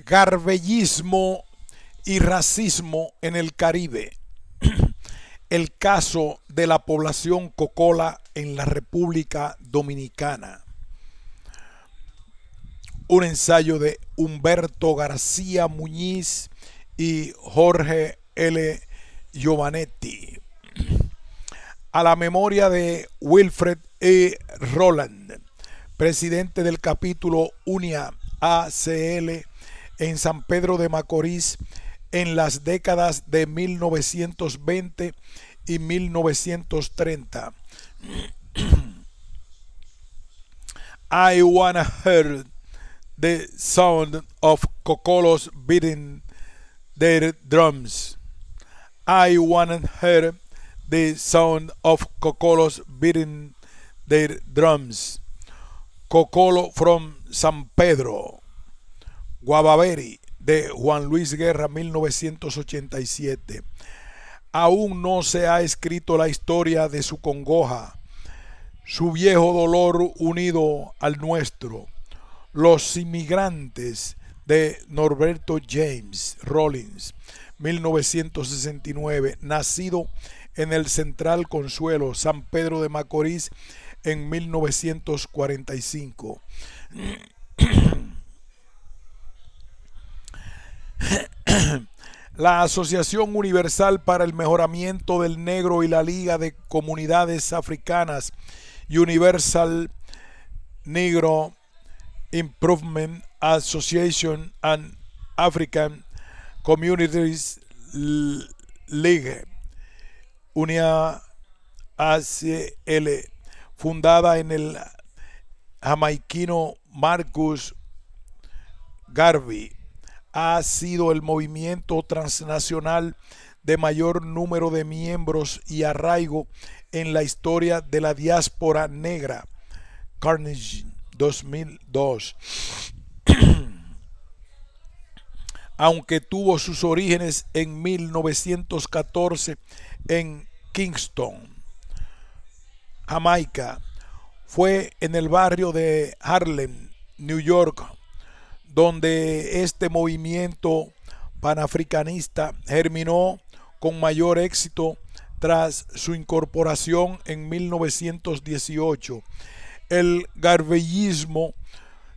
Garbellismo y racismo en el Caribe. El caso de la población cocola en la República Dominicana. Un ensayo de Humberto García Muñiz y Jorge L. Giovanetti. A la memoria de Wilfred E. Roland, presidente del capítulo UNIA ACL en San Pedro de Macorís en las décadas de 1920 y 1930. I wanna hear the sound of cocolos beating their drums. I wanna hear the sound of cocolos beating their drums. Cocolo from San Pedro. Guavaveri de Juan Luis Guerra, 1987. Aún no se ha escrito la historia de su congoja, su viejo dolor unido al nuestro. Los inmigrantes de Norberto James Rollins, 1969, nacido en el Central Consuelo, San Pedro de Macorís, en 1945. La Asociación Universal para el Mejoramiento del Negro y la Liga de Comunidades Africanas Universal Negro Improvement Association and African Communities League, UNIA ACL, fundada en el jamaiquino Marcus Garvey, ha sido el movimiento transnacional de mayor número de miembros y arraigo en la historia de la diáspora negra. Carnegie, 2002. Aunque tuvo sus orígenes en 1914 en Kingston, Jamaica, fue en el barrio de Harlem, New York, donde este movimiento panafricanista germinó con mayor éxito tras su incorporación en 1918. El garveyismo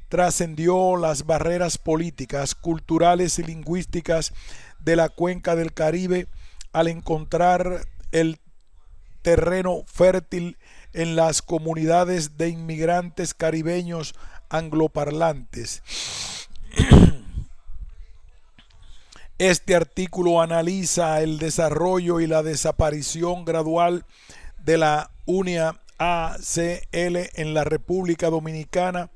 trascendió las barreras políticas, culturales y lingüísticas de la cuenca del Caribe al encontrar el terreno fértil en las comunidades de inmigrantes caribeños angloparlantes. Este artículo analiza el desarrollo y la desaparición gradual de la UNIA ACL en la República Dominicana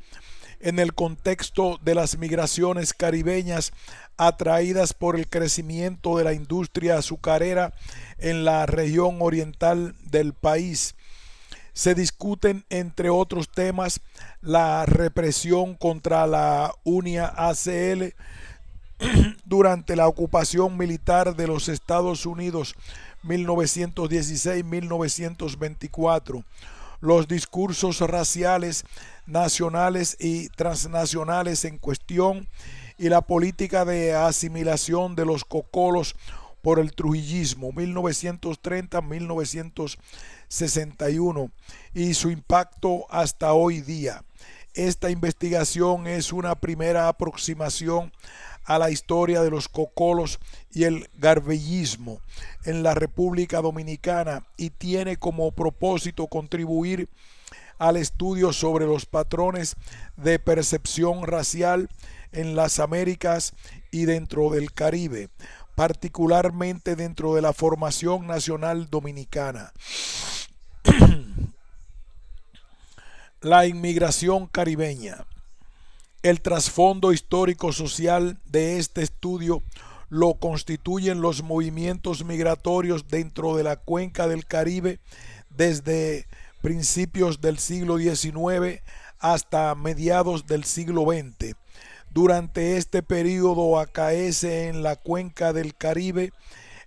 en el contexto de las migraciones caribeñas atraídas por el crecimiento de la industria azucarera en la región oriental del país. Se discuten, entre otros temas, la represión contra la UNIA ACL durante la ocupación militar de los Estados Unidos 1916-1924, los discursos raciales nacionales y transnacionales en cuestión y la política de asimilación de los cocolos por el trujillismo 1930-1961 y su impacto hasta hoy día. Esta investigación es una primera aproximación a la historia de los cocolos y el garbellismo en la República Dominicana y tiene como propósito contribuir al estudio sobre los patrones de percepción racial en las Américas y dentro del Caribe, particularmente dentro de la formación nacional dominicana. La inmigración caribeña. El trasfondo histórico-social de este estudio lo constituyen los movimientos migratorios dentro de la cuenca del Caribe desde principios del siglo XIX hasta mediados del siglo XX. Durante este periodo acaece en la cuenca del Caribe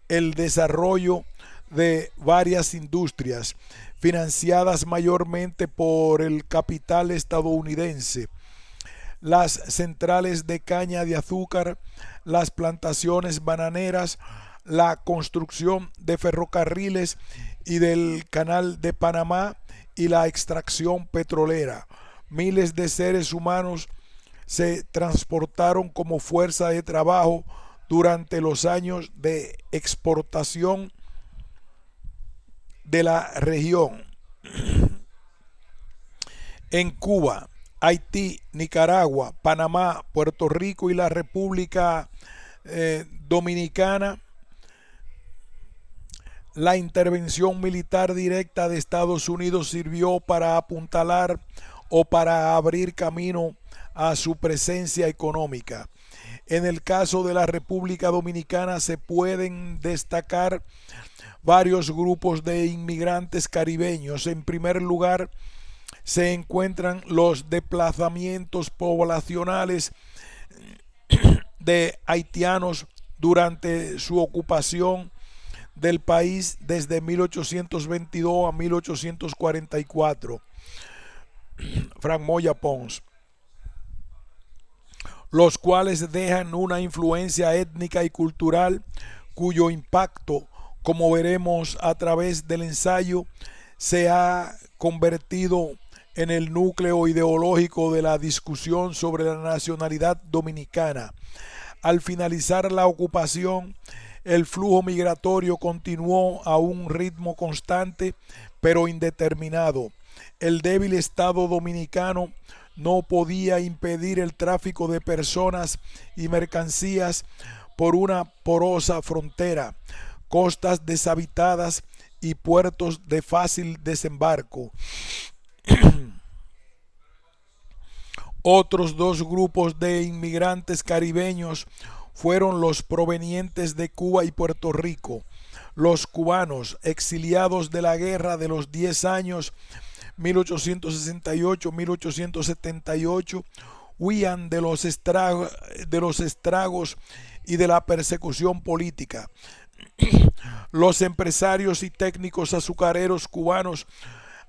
el desarrollo de varias industrias financiadas mayormente por el capital estadounidense. las centrales de caña de azúcar, las plantaciones bananeras, la construcción de ferrocarriles y del Canal de Panamá y la extracción petrolera. Miles de seres humanos se transportaron como fuerza de trabajo durante los años de exportación de la región. En Cuba, Haití, Nicaragua, Panamá, Puerto Rico y la República Dominicana, la intervención militar directa de Estados Unidos sirvió para apuntalar o para abrir camino a su presencia económica. En el caso de la República Dominicana se pueden destacar varios grupos de inmigrantes caribeños. En primer lugar, se encuentran los desplazamientos poblacionales de haitianos durante su ocupación del país desde 1822 a 1844. Frank Moya Pons, los cuales dejan una influencia étnica y cultural cuyo impacto, como veremos a través del ensayo, se ha convertido en el núcleo ideológico de la discusión sobre la nacionalidad dominicana. Al finalizar la ocupación, el flujo migratorio continuó a un ritmo constante pero indeterminado. El débil Estado dominicano no podía impedir el tráfico de personas y mercancías por una porosa frontera, costas deshabitadas y puertos de fácil desembarco. Otros dos grupos de inmigrantes caribeños fueron los provenientes de Cuba y Puerto Rico. Los cubanos exiliados de la Guerra de los 10 años 1868-1878 huían de los estragos y de la persecución política. Los empresarios y técnicos azucareros cubanos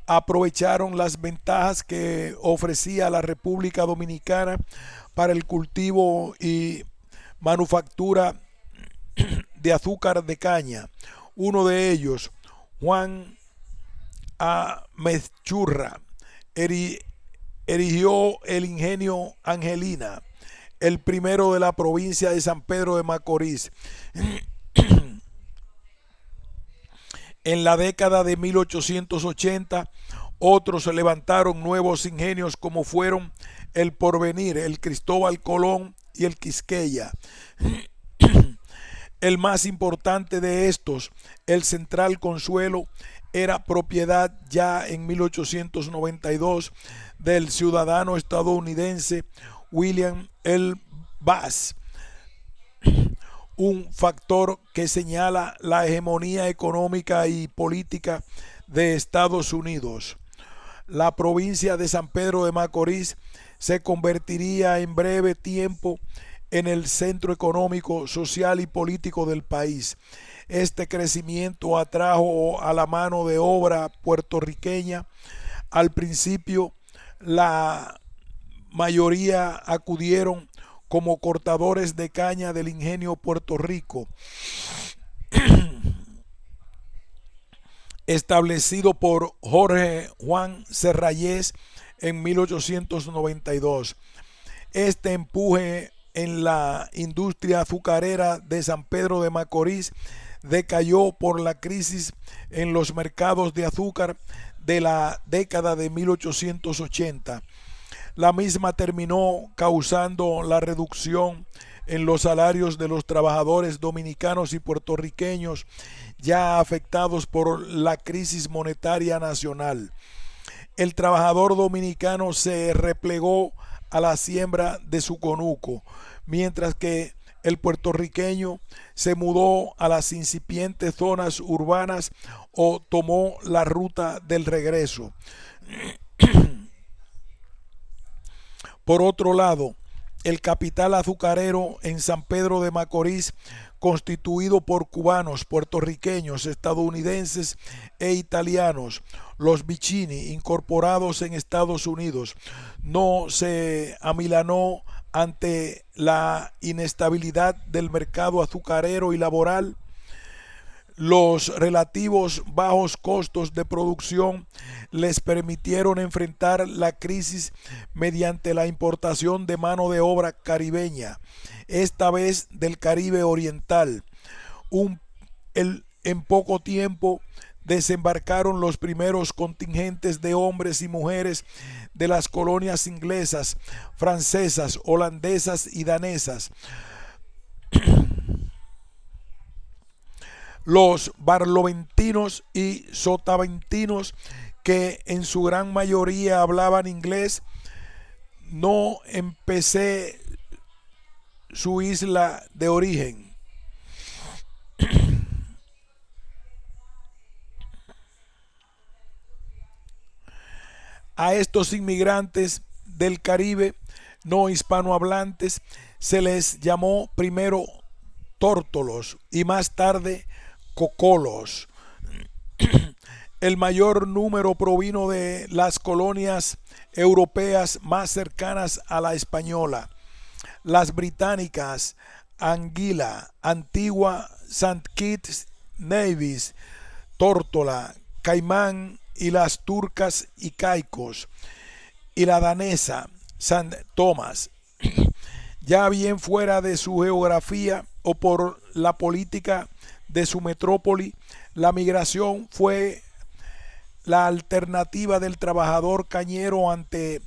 aprovecharon las ventajas que ofrecía la República Dominicana para el cultivo y manufactura de azúcar de caña. Uno de ellos, Juan A. Mezchurra, erigió el ingenio Angelina, el primero de la provincia de San Pedro de Macorís. En la década de 1880, otros levantaron nuevos ingenios como fueron el Porvenir, el Cristóbal Colón y el Quisqueya. El más importante de estos, el Central Consuelo, era propiedad ya en 1892 del ciudadano estadounidense William L. Bass, un factor que señala la hegemonía económica y política de Estados Unidos. La provincia de San Pedro de Macorís se convertiría en breve tiempo en el centro económico, social y político del país. Este crecimiento atrajo a la mano de obra puertorriqueña. Al principio, la mayoría acudieron como cortadores de caña del ingenio Puerto Rico, establecido por Jorge Juan Serrayes en 1892. Este empuje en la industria azucarera de San Pedro de Macorís decayó por la crisis en los mercados de azúcar de la década de 1880. La misma terminó causando la reducción en los salarios de los trabajadores dominicanos y puertorriqueños ya afectados por la crisis monetaria nacional. El trabajador dominicano se replegó a la siembra de su conuco, mientras que el puertorriqueño se mudó a las incipientes zonas urbanas o tomó la ruta del regreso. Por otro lado, el capital azucarero en San Pedro de Macorís, constituido por cubanos, puertorriqueños, estadounidenses e italianos, los Vicini, incorporados en Estados Unidos, no se amilanó ante la inestabilidad del mercado azucarero y laboral. Los relativos bajos costos de producción les permitieron enfrentar la crisis mediante la importación de mano de obra caribeña, esta vez del Caribe Oriental. En poco tiempo desembarcaron los primeros contingentes de hombres y mujeres de las colonias inglesas, francesas, holandesas y danesas. Los barloventinos y sotaventinos, que en su gran mayoría hablaban inglés, no empecé su isla de origen. A estos inmigrantes del Caribe no hispanohablantes se les llamó primero tórtolos y más tarde cocolos. El mayor número provino de las colonias europeas más cercanas a la española, las británicas, Anguila, Antigua, Saint Kitts, Nevis, Tórtola, Caimán, y las turcas y caicos, y la danesa, San Tomás. Ya bien fuera de su geografía o por la política de su metrópoli, la migración fue la alternativa del trabajador cañero ante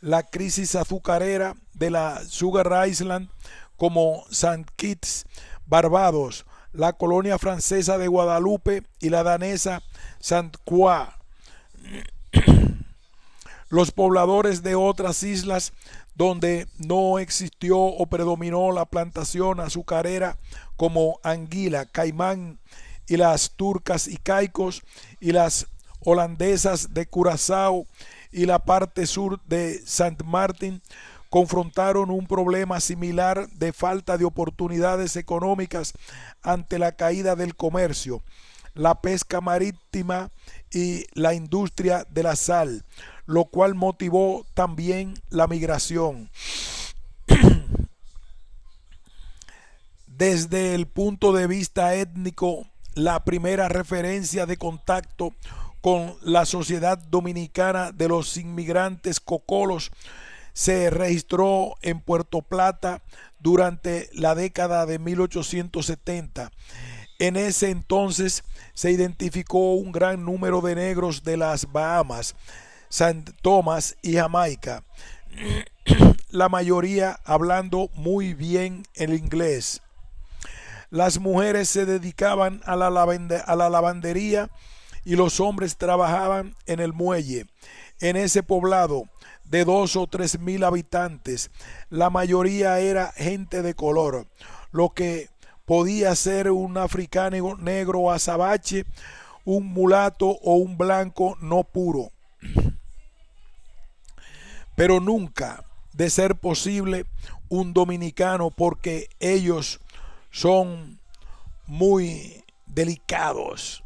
la crisis azucarera de la Sugar Island, como Saint Kitts, Barbados, la colonia francesa de Guadalupe y la danesa Saint Croix. Los pobladores de otras islas donde no existió o predominó la plantación azucarera, como Anguila, Caimán y las turcas y caicos, y las holandesas de Curazao y la parte sur de Saint Martin, confrontaron un problema similar de falta de oportunidades económicas ante la caída del comercio, la pesca marítima y la industria de la sal, lo cual motivó también la migración. Desde el punto de vista étnico, la primera referencia de contacto con la sociedad dominicana de los inmigrantes cocolos se registró en Puerto Plata durante la década de 1870. En ese entonces se identificó un gran número de negros de las Bahamas, Saint Thomas y Jamaica, la mayoría hablando muy bien el inglés. Las mujeres se dedicaban a la lavandería y los hombres trabajaban en el muelle. En ese poblado de 2 o 3 mil habitantes, la mayoría era gente de color, lo que podía ser un africano negro azabache, un mulato o un blanco no puro. Pero nunca, de ser posible, un dominicano, porque ellos son muy delicados,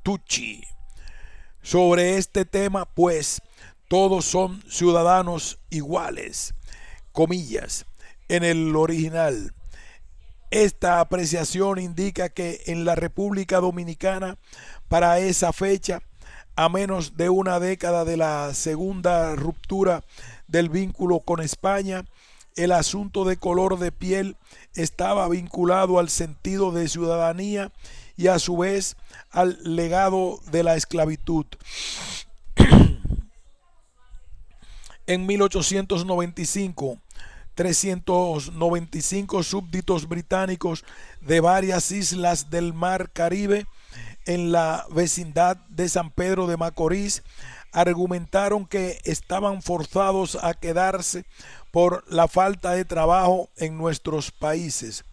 touchy, sobre este tema, pues todos son ciudadanos iguales, comillas, en el original. Esta apreciación indica que en la República Dominicana, para esa fecha, a menos de una década de la segunda ruptura del vínculo con España, el asunto de color de piel estaba vinculado al sentido de ciudadanía y a su vez al legado de la esclavitud. En 1895, 395 súbditos británicos de varias islas del mar Caribe en la vecindad de San Pedro de Macorís argumentaron que estaban forzados a quedarse por la falta de trabajo en nuestros países.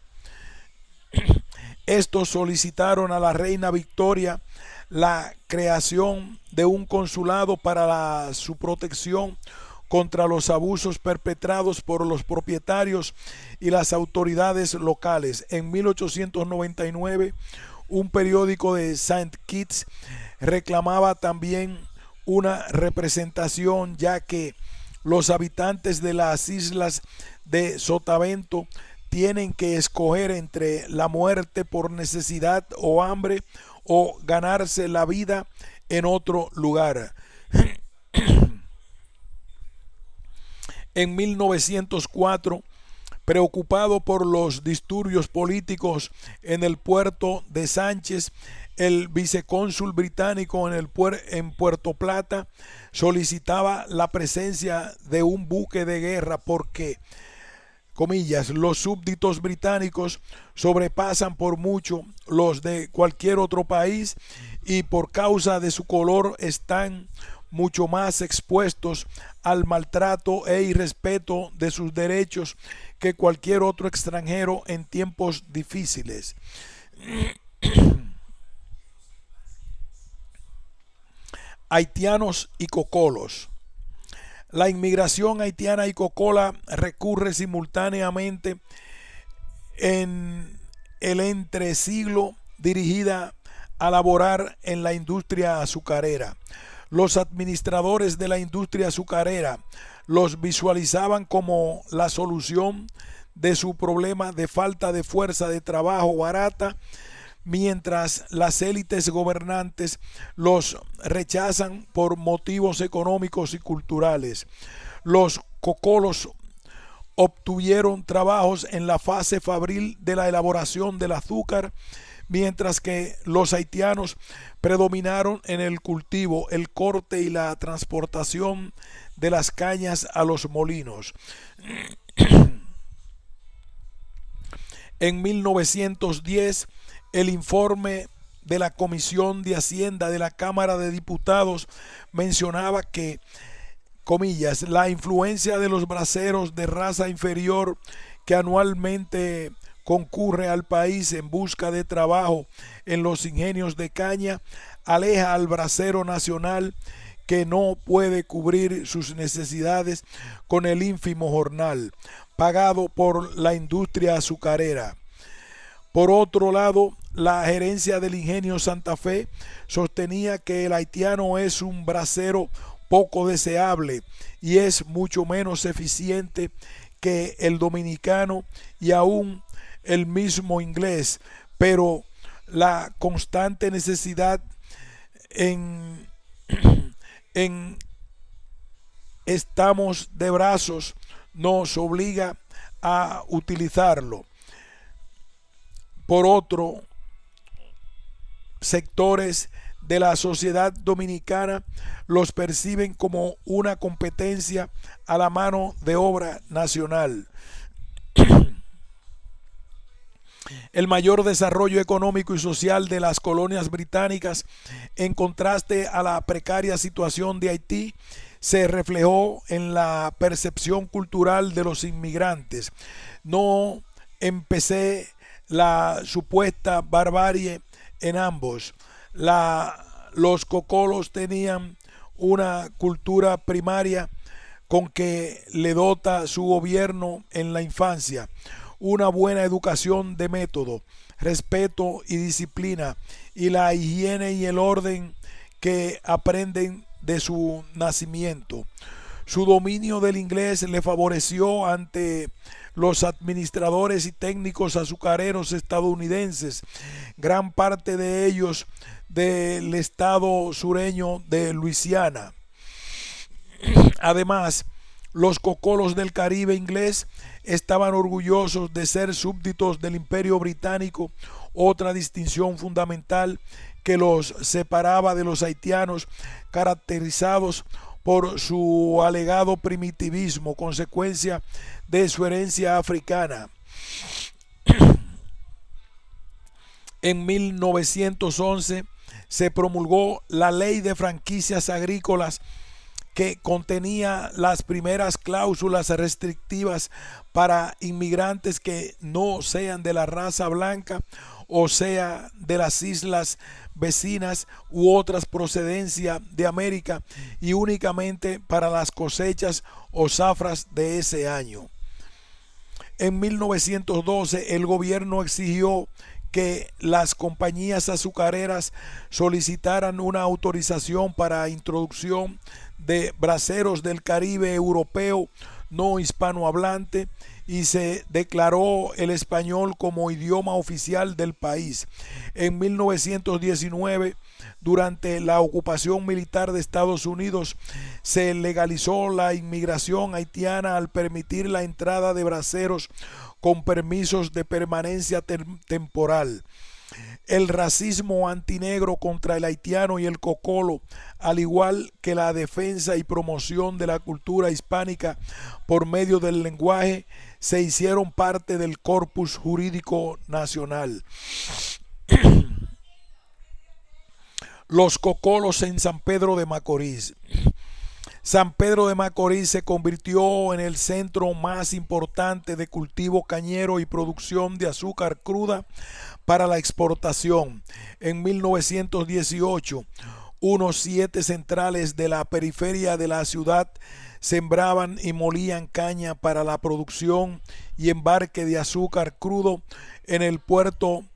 Estos solicitaron a la reina Victoria la creación de un consulado para su protección contra los abusos perpetrados por los propietarios y las autoridades locales. En 1899, un periódico de Saint Kitts reclamaba también una representación, ya que los habitantes de las islas de Sotavento tienen que escoger entre la muerte por necesidad o hambre o ganarse la vida en otro lugar. En 1904, preocupado por los disturbios políticos en el puerto de Sánchez, el vicecónsul británico en Puerto Plata solicitaba la presencia de un buque de guerra porque, comillas, los súbditos británicos sobrepasan por mucho los de cualquier otro país y por causa de su color están mucho más expuestos al maltrato e irrespeto de sus derechos que cualquier otro extranjero en tiempos difíciles. Haitianos y cocolos. La inmigración haitiana y cocola recurre simultáneamente en el entresiglo dirigida a laborar en la industria azucarera. Los administradores de la industria azucarera los visualizaban como la solución de su problema de falta de fuerza de trabajo barata, mientras las élites gobernantes los rechazan por motivos económicos y culturales. Los cocolos obtuvieron trabajos en la fase fabril de la elaboración del azúcar, mientras que los haitianos predominaron en el cultivo, el corte y la transportación de las cañas a los molinos. En 1910, el informe de la Comisión de Hacienda de la Cámara de Diputados mencionaba que, comillas, la influencia de los braceros de raza inferior que anualmente concurre al país en busca de trabajo en los ingenios de caña aleja al bracero nacional, que no puede cubrir sus necesidades con el ínfimo jornal pagado por la industria azucarera. Por otro lado, la gerencia del ingenio Santa Fe sostenía que el haitiano es un bracero poco deseable y es mucho menos eficiente que el dominicano y aún el mismo inglés, pero la constante necesidad en estamos de brazos nos obliga a utilizarlo. Por otro, sectores de la sociedad dominicana los perciben como una competencia a la mano de obra nacional. El mayor desarrollo económico y social de las colonias británicas, en contraste a la precaria situación de Haití, se reflejó en la percepción cultural de los inmigrantes. No empecé la supuesta barbarie en ambos. Los cocolos tenían una cultura primaria con que le dota su gobierno en la infancia, una buena educación de método, respeto y disciplina, y la higiene y el orden que aprenden de su nacimiento. Su dominio del inglés le favoreció ante los administradores y técnicos azucareros estadounidenses, gran parte de ellos del estado sureño de Luisiana. Además, los cocolos del Caribe inglés estaban orgullosos de ser súbditos del Imperio Británico, otra distinción fundamental que los separaba de los haitianos, caracterizados por su alegado primitivismo, consecuencia de su herencia africana. En 1911 se promulgó la Ley de Franquicias Agrícolas, que contenía las primeras cláusulas restrictivas para inmigrantes que no sean de la raza blanca o sea, de las islas vecinas u otras procedencia de América, y únicamente para las cosechas o zafras de ese año. En 1912 el gobierno exigió que las compañías azucareras solicitaran una autorización para introducción de braceros del Caribe europeo no hispanohablante, y se declaró el español como idioma oficial del país. En 1919, durante la ocupación militar de Estados Unidos, se legalizó la inmigración haitiana al permitir la entrada de braceros con permisos de permanencia temporal. El racismo antinegro contra el haitiano y el cocolo, al igual que la defensa y promoción de la cultura hispánica por medio del lenguaje, se hicieron parte del corpus jurídico nacional. Los cocolos en San Pedro de Macorís. San Pedro de Macorís se convirtió en el centro más importante de cultivo cañero y producción de azúcar cruda para la exportación. En 1918, unos 7 centrales de la periferia de la ciudad sembraban y molían caña para la producción y embarque de azúcar crudo en el puerto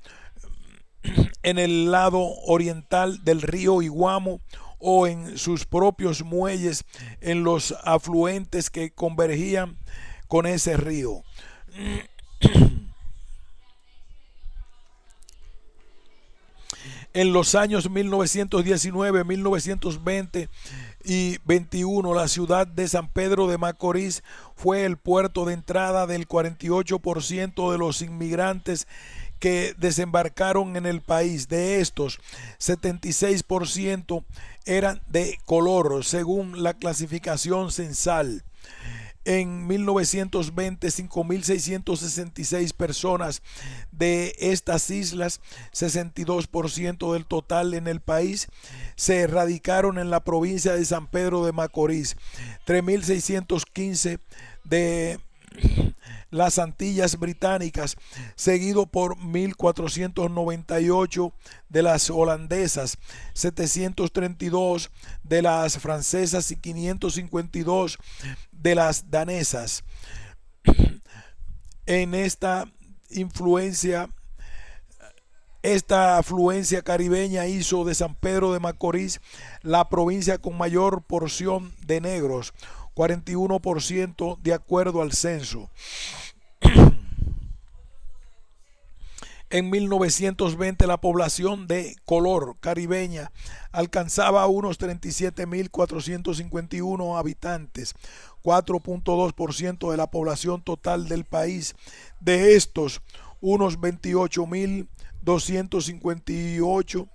en el lado oriental del río Iguamo, o en sus propios muelles en los afluentes que convergían con ese río. En los años 1919, 1920 y 21, la ciudad de San Pedro de Macorís fue el puerto de entrada del 48% de los inmigrantes que desembarcaron en el país. De estos, 76% eran de color, según la clasificación censal. En 1920, 5.666 personas de estas islas, 62% del total en el país, se radicaron en la provincia de San Pedro de Macorís. 3.615 de las Antillas Británicas, seguido por 1.498 de las holandesas, 732 de las francesas y 552 de las danesas. En esta afluencia caribeña hizo de San Pedro de Macorís la provincia con mayor porción de negros, 41% de acuerdo al censo. En 1920 la población de color caribeña alcanzaba unos 37.451 habitantes, 4.2% de la población total del país. De estos, unos 28.258,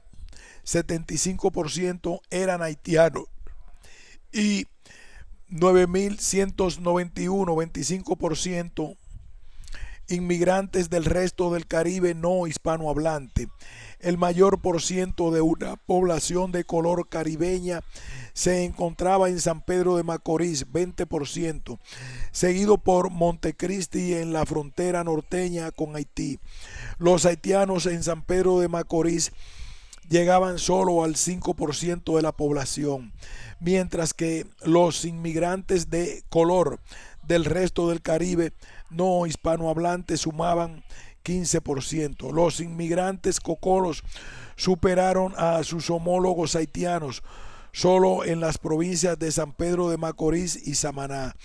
75% eran haitianos, y 9.191, 25%, inmigrantes del resto del Caribe no hispanohablante. El mayor por ciento de una población de color caribeña se encontraba en San Pedro de Macorís, 20%, seguido por Montecristi en la frontera norteña con Haití. Los haitianos en San Pedro de Macorís llegaban solo al 5% de la población, mientras que los inmigrantes de color del resto del Caribe no hispanohablantes sumaban 15%. Los inmigrantes cocolos superaron a sus homólogos haitianos solo en las provincias de San Pedro de Macorís y Samaná.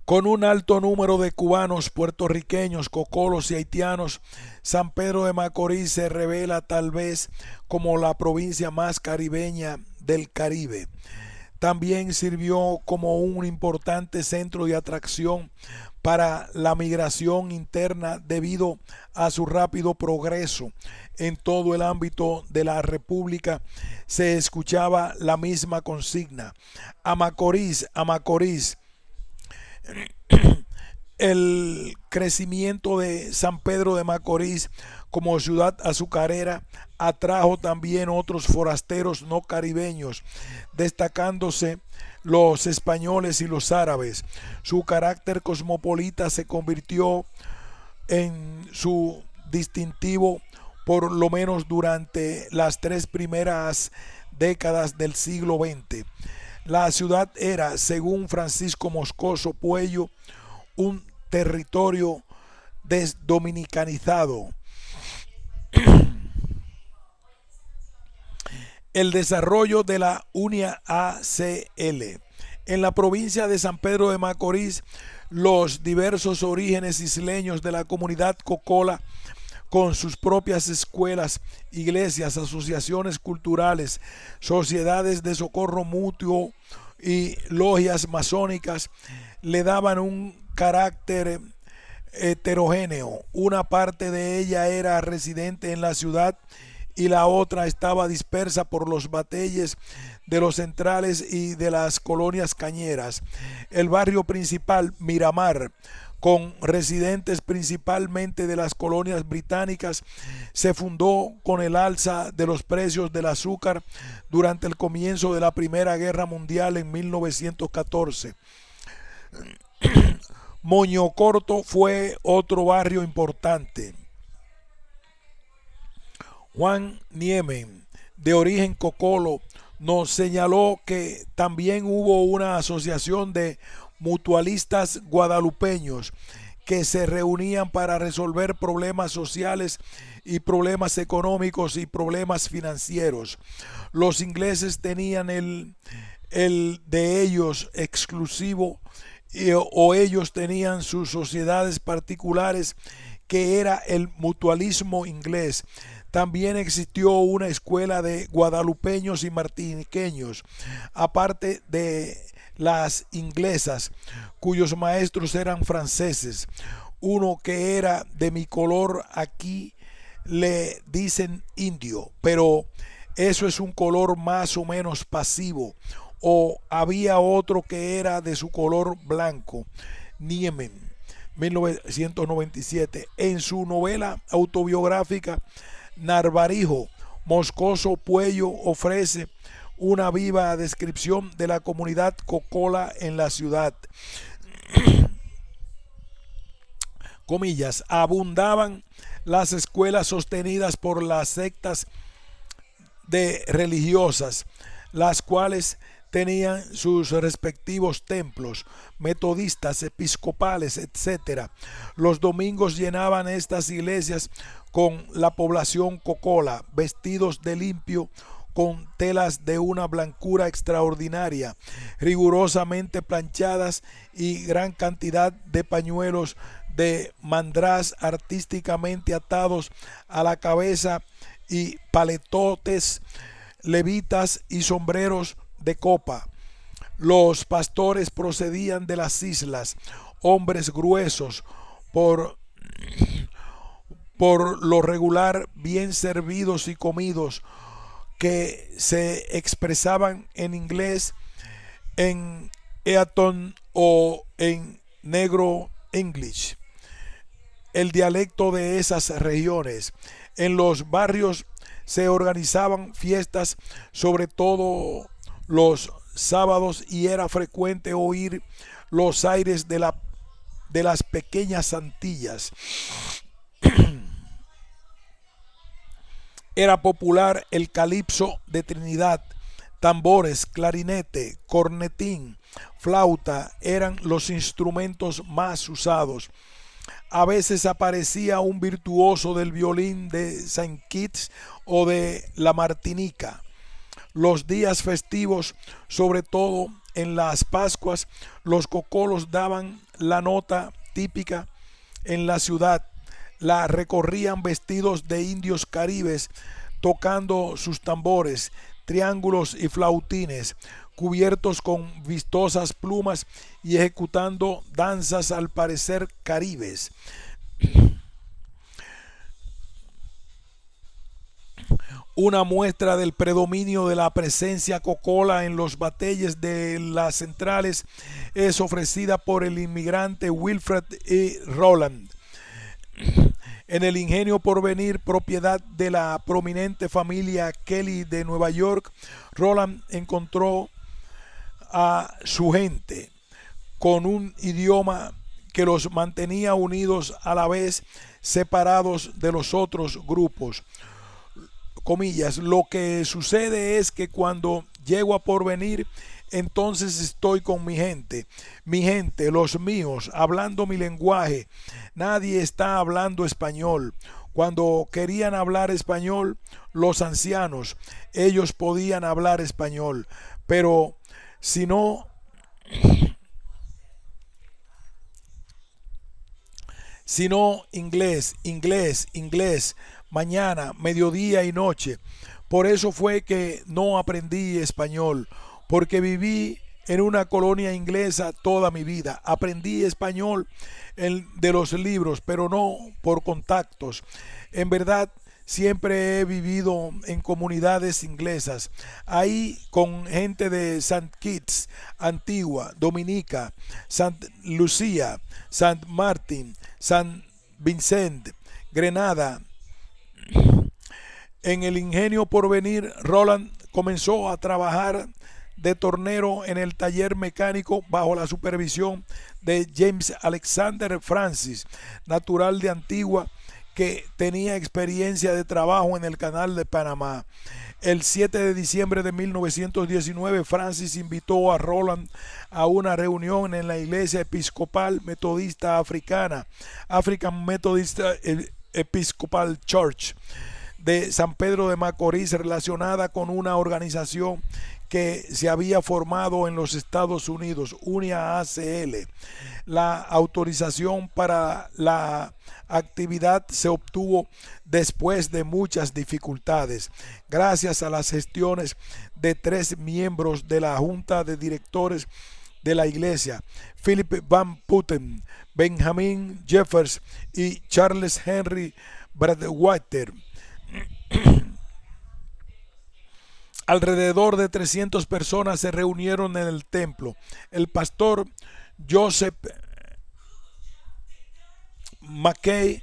Con un alto número de cubanos, puertorriqueños, cocolos y haitianos, San Pedro de Macorís se revela tal vez como la provincia más caribeña del Caribe. También sirvió como un importante centro de atracción para la migración interna debido a su rápido progreso. En todo el ámbito de la República se escuchaba la misma consigna: a Macorís, a Macorís. El crecimiento de San Pedro de Macorís como ciudad azucarera atrajo también otros forasteros no caribeños, destacándose los españoles y los árabes. Su carácter cosmopolita se convirtió en su distintivo por lo menos durante las 3 primeras décadas del siglo XX. La ciudad era, según Francisco Moscoso Puello, un territorio desdominicanizado. El desarrollo de la Unia ACL. En la provincia de San Pedro de Macorís, los diversos orígenes isleños de la comunidad cocola, con sus propias escuelas, iglesias, asociaciones culturales, sociedades de socorro mutuo y logias masónicas, le daban un carácter heterogéneo. Una parte de ella era residente en la ciudad y la otra estaba dispersa por los bateyes de los centrales y de las colonias cañeras. El barrio principal, Miramar, con residentes principalmente de las colonias británicas, se fundó con el alza de los precios del azúcar durante el comienzo de la Primera Guerra Mundial en 1914. Moñocorto fue otro barrio importante. Juan Niemen, de origen cocolo, nos señaló que también hubo una asociación de mutualistas guadalupeños que se reunían para resolver problemas sociales y problemas económicos y problemas financieros. Los ingleses tenían el de ellos exclusivo o ellos tenían sus sociedades particulares, que era el mutualismo inglés. También existió una escuela de guadalupeños y martiniqueños, aparte de las inglesas, cuyos maestros eran franceses. Uno que era de mi color, aquí le dicen indio, pero eso es un color más o menos pasivo. O había otro que era de su color blanco. Niemen, 1997. En su novela autobiográfica Narvarijo, Moscoso Puello ofrece una viva descripción de la comunidad cocola en la ciudad. Comillas, abundaban las escuelas sostenidas por las sectas de religiosas, las cuales tenían sus respectivos templos, metodistas, episcopales, etc. Los domingos llenaban estas iglesias con la población cocola, vestidos de limpio, con telas de una blancura extraordinaria, rigurosamente planchadas y gran cantidad de pañuelos de mandrás artísticamente atados a la cabeza y paletotes, levitas y sombreros de copa. Los pastores procedían de las islas, hombres gruesos, por lo regular bien servidos y comidos, que se expresaban en inglés, en Eaton o en Negro English, el dialecto de esas regiones. En los barrios se organizaban fiestas, sobre todo los sábados, y era frecuente oír los aires de las pequeñas Antillas. Era popular el calipso de Trinidad. Tambores, clarinete, cornetín, flauta eran los instrumentos más usados. A veces aparecía un virtuoso del violín de Saint Kitts o de la Martinica. Los días festivos, sobre todo en las Pascuas, los cocolos daban la nota típica en la ciudad. La recorrían vestidos de indios caribes, tocando sus tambores, triángulos y flautines, cubiertos con vistosas plumas y ejecutando danzas al parecer caribes. Una muestra del predominio de la presencia cocola en los bateyes de las centrales es ofrecida por el inmigrante Wilfred E. Roland. En el ingenio Porvenir, propiedad de la prominente familia Kelly de Nueva York, Roland encontró a su gente con un idioma que los mantenía unidos a la vez separados de los otros grupos. Comillas, lo que sucede es que cuando llego a Porvenir, entonces estoy con mi gente, los míos, hablando mi lenguaje. Nadie está hablando español. Cuando querían hablar español, los ancianos, ellos podían hablar español, pero si no, inglés, inglés, inglés, mañana, mediodía y noche. Por eso fue que no aprendí español, porque viví en una colonia inglesa toda mi vida. Aprendí español de los libros, pero no por contactos. En verdad, siempre he vivido en comunidades inglesas, ahí con gente de St. Kitts, Antigua, Dominica, St. Lucia, St. Martin, San Vincent, Grenada. En el ingenio Porvenir, Roland comenzó a trabajar de tornero en el taller mecánico bajo la supervisión de James Alexander Francis, natural de Antigua, que tenía experiencia de trabajo en el Canal de Panamá. El 7 de diciembre de 1919, Francis invitó a Roland a una reunión en la Iglesia Episcopal Metodista Africana, African Methodist Episcopal Church, de San Pedro de Macorís, relacionada con una organización que se había formado en los Estados Unidos, UNIA ACL. La autorización para la actividad se obtuvo después de muchas dificultades, gracias a las gestiones de 3 miembros de la Junta de Directores de la Iglesia: Philip Van Putten, Benjamin Jeffers y Charles Henry Bradwater. Alrededor de 300 personas se reunieron en el templo. El pastor Joseph Mackay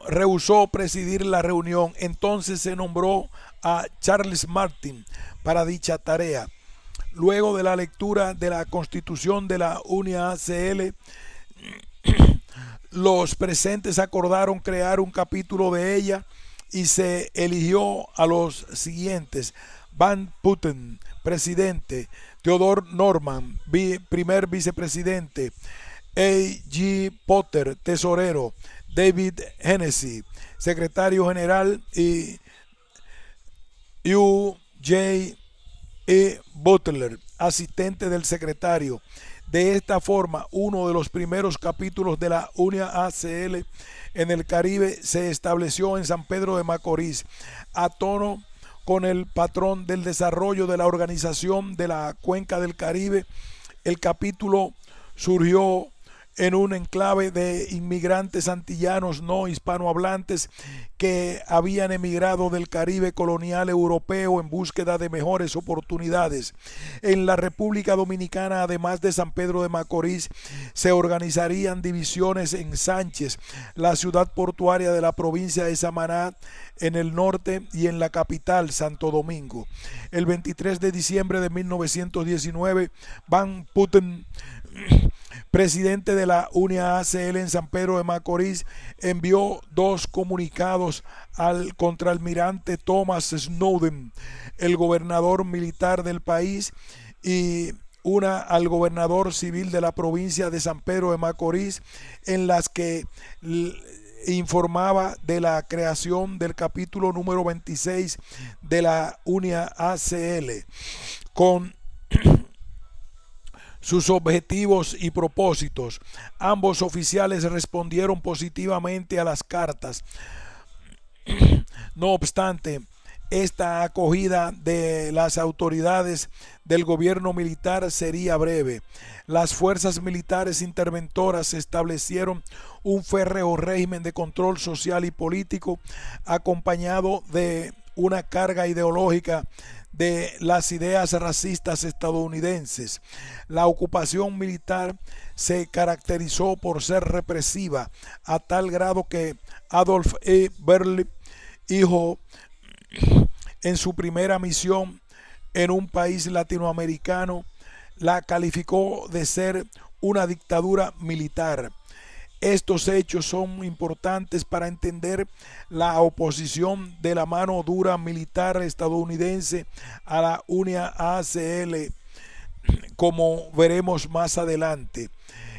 rehusó presidir la reunión. Entonces se nombró a Charles Martin para dicha tarea. Luego de la lectura de la Constitución de la UNIACL, los presentes acordaron crear un capítulo de ella y se eligió a los siguientes: Van Putten, presidente; Theodore Norman, primer vicepresidente; A.G. Potter, tesorero; David Hennessy, secretario general; y U.J. Butler, asistente del secretario. De esta forma, uno de los primeros capítulos de la UNIACL en el Caribe se estableció en San Pedro de Macorís, a tono con el patrón del desarrollo de la Organización de la Cuenca del Caribe. El capítulo surgió en un enclave de inmigrantes antillanos no hispanohablantes que habían emigrado del Caribe colonial europeo en búsqueda de mejores oportunidades. En la República Dominicana, además de San Pedro de Macorís, se organizarían divisiones en Sánchez, la ciudad portuaria de la provincia de Samaná, en el norte, y en la capital, Santo Domingo. El 23 de diciembre de 1919, Van Putten, presidente de la UNIACL en San Pedro de Macorís, envió 2 comunicados al contraalmirante Thomas Snowden, el gobernador militar del país, y una al gobernador civil de la provincia de San Pedro de Macorís, en las que informaba de la creación del capítulo número 26 de la UNIACL, con sus objetivos y propósitos. Ambos oficiales respondieron positivamente a las cartas. No obstante, esta acogida de las autoridades del gobierno militar sería breve. Las fuerzas militares interventoras establecieron un férreo régimen de control social y político, acompañado de una carga ideológica de las ideas racistas estadounidenses. La ocupación militar se caracterizó por ser represiva, a tal grado que Adolf E. Berle, hijo, en su primera misión en un país latinoamericano, la calificó de ser una dictadura militar. Estos hechos son importantes para entender la oposición de la mano dura militar estadounidense a la UNIA-ACL, como veremos más adelante.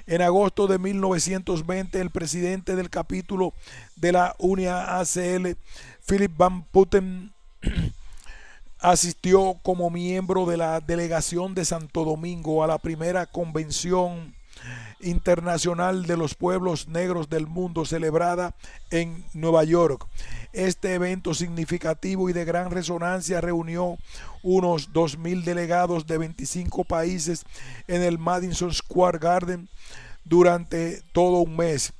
En agosto de 1920, el presidente del capítulo de la UNIA-ACL, Philip Van Putten, asistió como miembro de la delegación de Santo Domingo a la primera convención internacional de los pueblos negros del mundo celebrada en Nueva York. Este evento significativo y de gran resonancia reunió unos 2,000 delegados de 25 países en el Madison Square Garden durante todo un mes.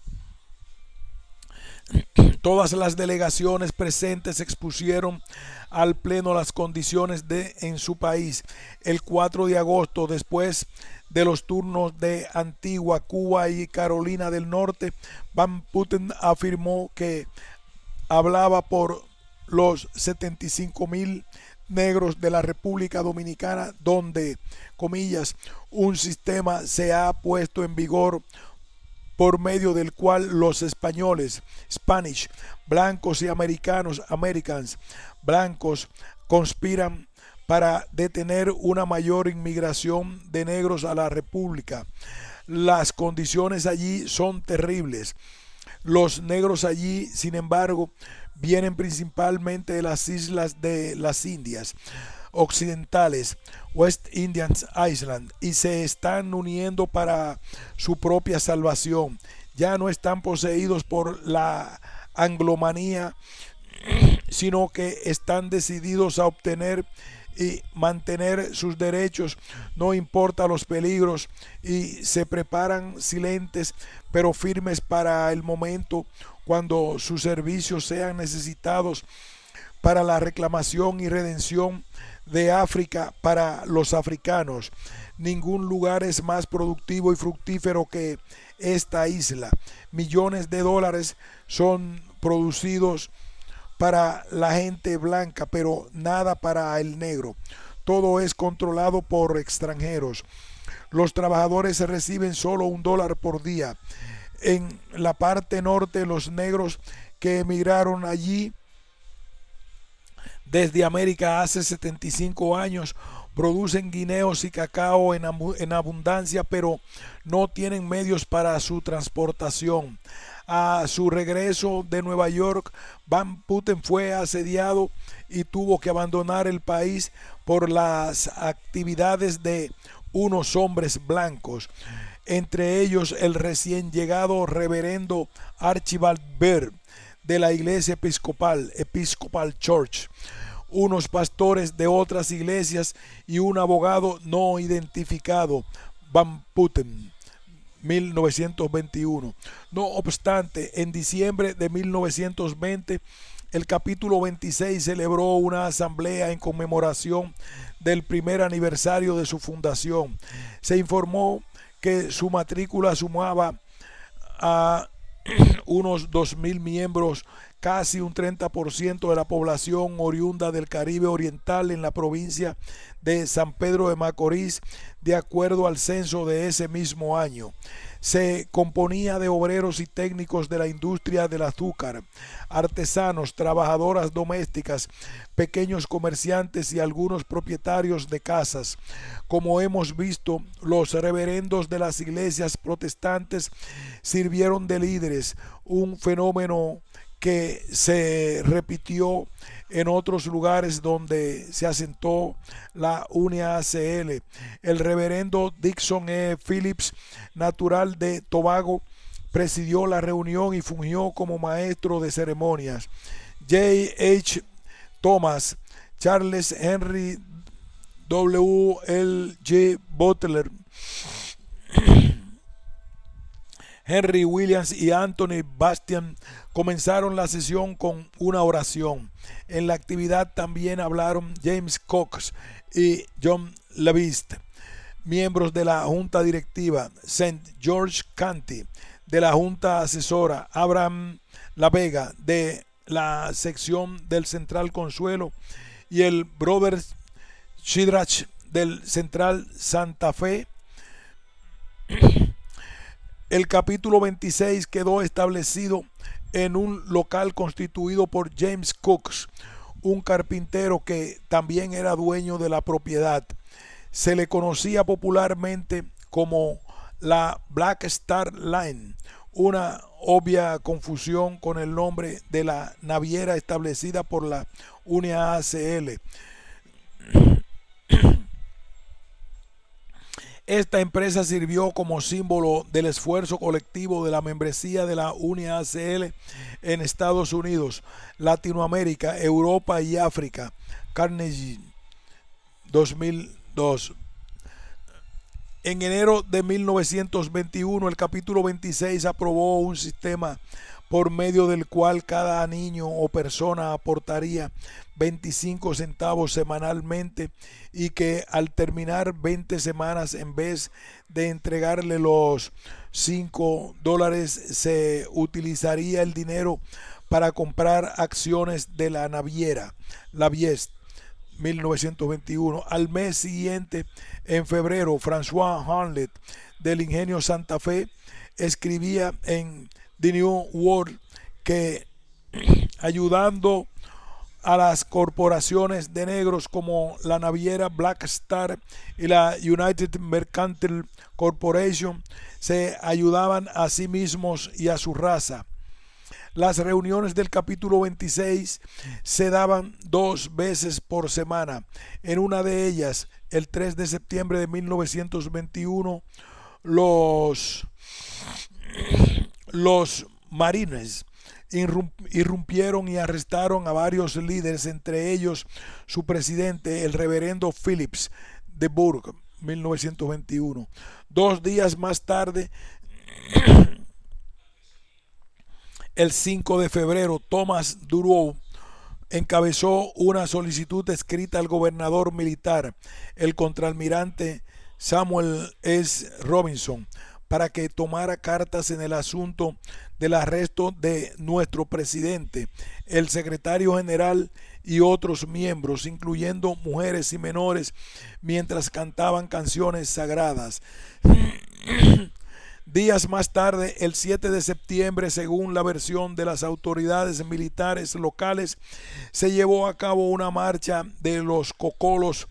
Todas las delegaciones presentes expusieron al pleno las condiciones en su país. El 4 de agosto, después de los turnos de Antigua, Cuba y Carolina del Norte, Van Putten afirmó que hablaba por los 75,000 negros de la República Dominicana, donde, comillas, un sistema se ha puesto en vigor por medio del cual los españoles, Spanish, blancos y Americans, blancos, conspiran para detener una mayor inmigración de negros a la República. Las condiciones allí son terribles. Los negros allí, sin embargo, vienen principalmente de las islas de las Indias occidentales, West Indian Island, y se están uniendo para su propia salvación. Ya no están poseídos por la anglomanía, sino que están decididos a obtener y mantener sus derechos, no importa los peligros, y se preparan silentes pero firmes para el momento cuando sus servicios sean necesitados para la reclamación y redención de África para los africanos. Ningún lugar es más productivo y fructífero que esta isla. Millones de dólares son producidos para la gente blanca, pero nada para el negro. Todo es controlado por extranjeros. Los trabajadores reciben solo $1 por día. En la parte norte, los negros que emigraron allí desde América hace 75 años producen guineos y cacao en abundancia, pero no tienen medios para su transportación. A su regreso de Nueva York, Van Putten fue asediado y tuvo que abandonar el país por las actividades de unos hombres blancos, entre ellos el recién llegado reverendo Archibald Byrd de la iglesia Episcopal Church, unos pastores de otras iglesias y un abogado no identificado. Van Putten, 1921. No obstante, en diciembre de 1920, el capítulo 26 celebró una asamblea en conmemoración del primer aniversario de su fundación. Se informó que su matrícula sumaba a unos 2,000 miembros, casi un 30% de la población oriunda del Caribe Oriental en la provincia de San Pedro de Macorís, de acuerdo al censo de ese mismo año. Se componía de obreros y técnicos de la industria del azúcar, artesanos, trabajadoras domésticas, pequeños comerciantes y algunos propietarios de casas. Como hemos visto, los reverendos de las iglesias protestantes sirvieron de líderes, un fenómeno que se repitió en otros lugares donde se asentó la UNIA-ACL. El reverendo Dixon E. Phillips, natural de Tobago, presidió la reunión y fungió como maestro de ceremonias. J. H. Thomas, Charles Henry W. L. G. Butler, Henry Williams y Anthony Bastian comenzaron la sesión con una oración. En la actividad también hablaron James Cox y John Levist, miembros de la Junta Directiva, St. George Canty, de la Junta Asesora, Abraham La Vega, de la sección del Central Consuelo, y el Brother Shidrach del Central Santa Fe. El capítulo 26 quedó establecido en un local constituido por James Cooks, un carpintero que también era dueño de la propiedad. Se le conocía popularmente como la Black Star Line, una obvia confusión con el nombre de la naviera establecida por la UNIACL. Esta empresa sirvió como símbolo del esfuerzo colectivo de la membresía de la UNIACL en Estados Unidos, Latinoamérica, Europa y África. Carnegie, 2002. En enero de 1921, el capítulo 26 aprobó un sistema por medio del cual cada niño o persona aportaría 25 centavos semanalmente y que al terminar 20 semanas, en vez de entregarle los $5, se utilizaría el dinero para comprar acciones de la naviera, la Viest. 1921. Al mes siguiente, en febrero, François Hamlet del Ingenio Santa Fe escribía en The New World que ayudando a las corporaciones de negros como la naviera Black Star y la United Mercantile Corporation se ayudaban a sí mismos y a su raza. Las reuniones del capítulo 26 se daban 2 veces por semana. En una de ellas, el 3 de septiembre de 1921, los marines irrumpieron y arrestaron a varios líderes, entre ellos su presidente, el reverendo Phillips de Burgh, 1921. 2 días más tarde, el 5 de febrero, Thomas Durow encabezó una solicitud escrita al gobernador militar, el contraalmirante Samuel S. Robinson, para que tomara cartas en el asunto del arresto de nuestro presidente, el secretario general y otros miembros, incluyendo mujeres y menores, mientras cantaban canciones sagradas. Días más tarde, el 7 de septiembre, según la versión de las autoridades militares locales, se llevó a cabo una marcha de los cocolos,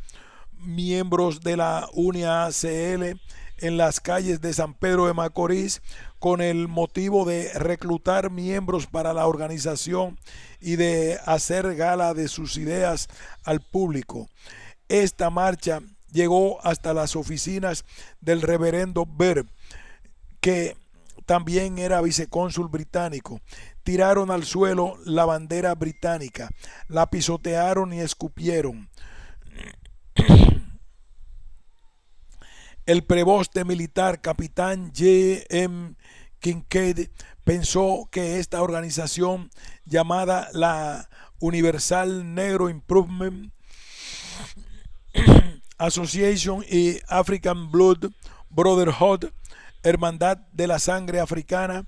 miembros de la UNIACL, en las calles de San Pedro de Macorís, con el motivo de reclutar miembros para la organización y de hacer gala de sus ideas al público. Esta marcha llegó hasta las oficinas del reverendo Byrd, que también era vicecónsul británico. Tiraron al suelo la bandera británica, la pisotearon y escupieron. El preboste militar, capitán J. M. Kincaid, pensó que esta organización, llamada la Universal Negro Improvement Association y African Blood Brotherhood, Hermandad de la Sangre Africana,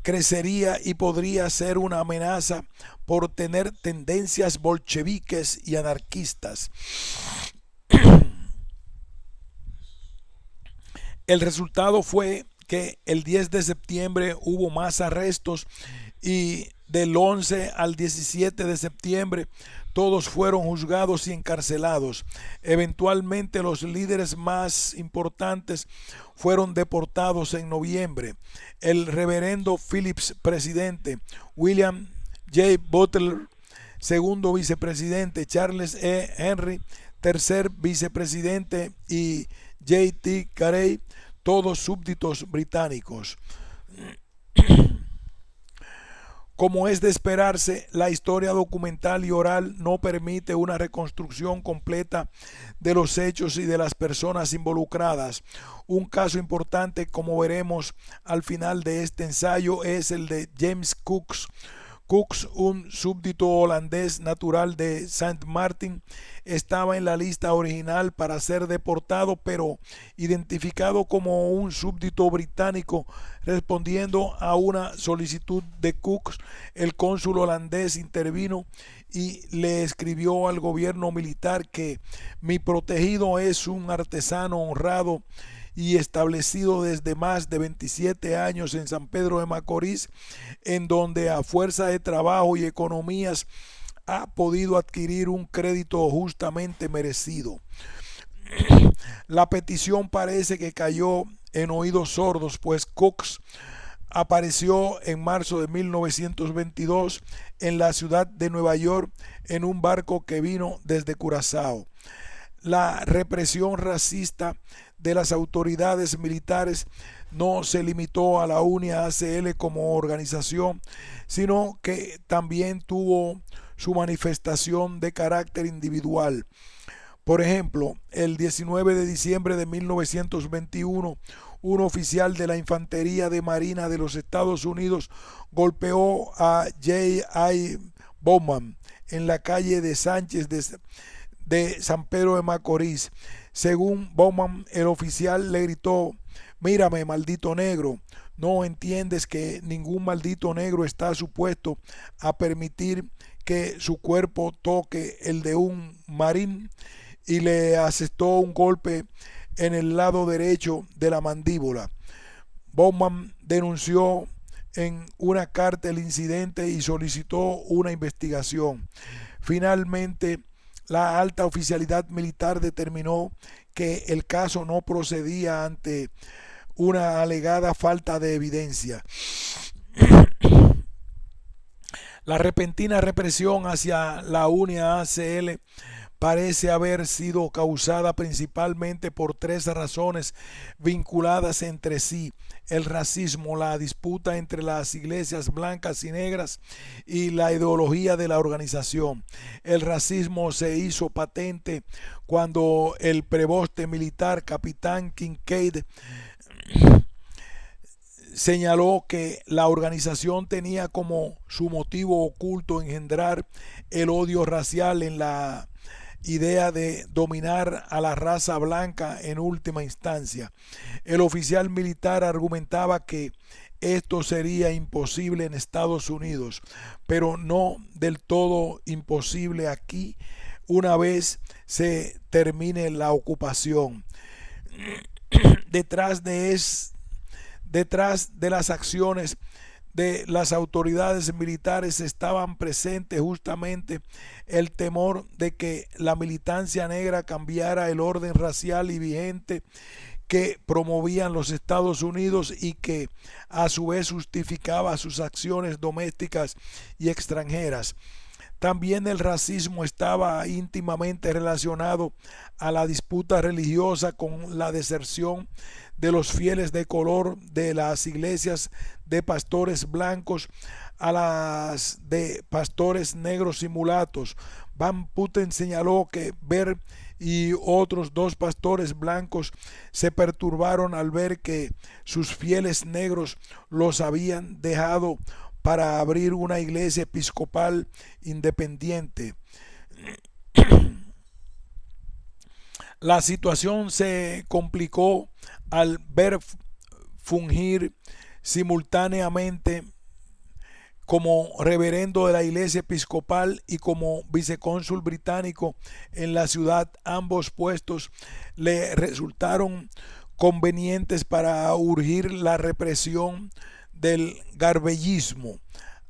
crecería y podría ser una amenaza por tener tendencias bolcheviques y anarquistas. El resultado fue que el 10 de septiembre hubo más arrestos y del 11 al 17 de septiembre todos fueron juzgados y encarcelados. Eventualmente los líderes más importantes fueron deportados en noviembre. El reverendo Phillips, presidente; William J. Butler, segundo vicepresidente; Charles E. Henry, tercer vicepresidente; y J. T. Carey, todos súbditos británicos. Como es de esperarse, la historia documental y oral no permite una reconstrucción completa de los hechos y de las personas involucradas. Un caso importante, como veremos al final de este ensayo, es el de James Cooks. Cooks, un súbdito holandés natural de Saint Martin, estaba en la lista original para ser deportado, pero identificado como un súbdito británico. Respondiendo a una solicitud de Cooks, el cónsul holandés intervino y le escribió al gobierno militar que mi protegido es un artesano honrado y establecido desde más de 27 años en San Pedro de Macorís, en donde a fuerza de trabajo y economías ha podido adquirir un crédito justamente merecido. La petición parece que cayó en oídos sordos, pues Cox apareció en marzo de 1922 en la ciudad de Nueva York en un barco que vino desde Curazao. La represión racista de las autoridades militares no se limitó a la UNIA ACL como organización, sino que también tuvo su manifestación de carácter individual. Por ejemplo, el 19 de diciembre de 1921, un oficial de la Infantería de Marina de los Estados Unidos golpeó a J.I. Bowman en la calle de Sánchez de San Pedro de Macorís. Según Bowman, el oficial le gritó: "Mírame, maldito negro, ¿no entiendes que ningún maldito negro está supuesto a permitir que su cuerpo toque el de un marín?" Y le asestó un golpe en el lado derecho de la mandíbula. Bowman denunció en una carta el incidente y solicitó una investigación. Finalmente, la alta oficialidad militar determinó que el caso no procedía ante una alegada falta de evidencia. La repentina represión hacia la UNIA ACL parece haber sido causada principalmente por tres razones vinculadas entre sí: el racismo, la disputa entre las iglesias blancas y negras y la ideología de la organización. El racismo se hizo patente cuando el preboste militar capitán Kincaid señaló que la organización tenía como su motivo oculto engendrar el odio racial en la idea de dominar a la raza blanca en última instancia. El oficial militar argumentaba que esto sería imposible en Estados Unidos, pero no del todo imposible aquí una vez se termine la ocupación. Detrás de las acciones de las autoridades militares estaban presentes justamente el temor de que la militancia negra cambiara el orden racial y vigente que promovían los Estados Unidos y que a su vez justificaba sus acciones domésticas y extranjeras. También el racismo estaba íntimamente relacionado a la disputa religiosa con la deserción de los fieles de color de las iglesias de pastores blancos a las de pastores negros y mulatos. Van Putten señaló que Ver y otros dos pastores blancos se perturbaron al ver que sus fieles negros los habían dejado para abrir una iglesia episcopal independiente. La situación se complicó al ver fungir simultáneamente como reverendo de la iglesia episcopal y como vicecónsul británico en la ciudad. Ambos puestos le resultaron convenientes para urgir la represión del garbellismo.